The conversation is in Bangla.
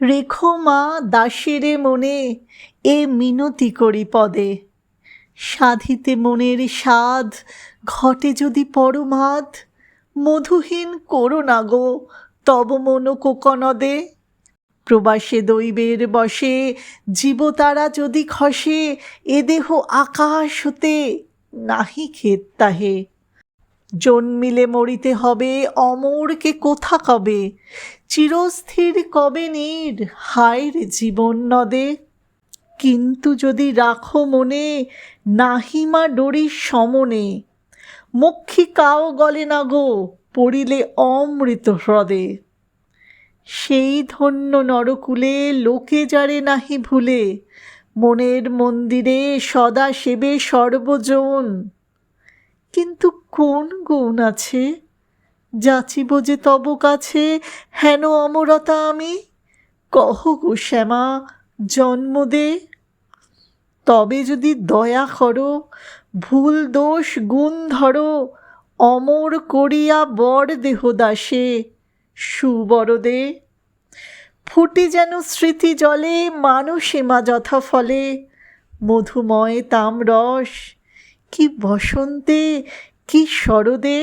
রেখো মা দাসেরে মনে এ মিনতি করি পদে, সাধিতে মনের সাধ ঘটে যদি পরমাদ, মধুহীন করো না গো তব মন কোকনদে। প্রবাসে দৈবের বশে জীবতারা যদি খসে, এ দেহ আকাশ হতে নাহি খেদ তাহে। জন্মিলে মরিতে হবে অমরকে কোথা কবে, চিরস্থির কবে নীর হায় রে জীবন নদে। কিন্তু যদি রাখো মনে নাহি মা ডোরির সমনে, মক্ষিকাও গলে না গো পড়িলে অমৃত হ্রদে। সেই ধন্য নরকুলে লোকে যারে নাহি ভুলে, মনের মন্দিরে সদা সেবে সর্বজন। কিন্তু কোন গুণ আছে যাচিব যে তব কাছে, হেন অমরতা আমি কহ গো শ্যামা জন্ম দে। তবে যদি দয়া করো ভুল দোষ গুণ ধরো, অমর করিয়া বর দেহ দাসে সুবরদে। ফুটে যেন স্মৃতি জলে মানুষে মা যথা ফলে, মধুময় তামরস কি বসন্তে কি শরদে।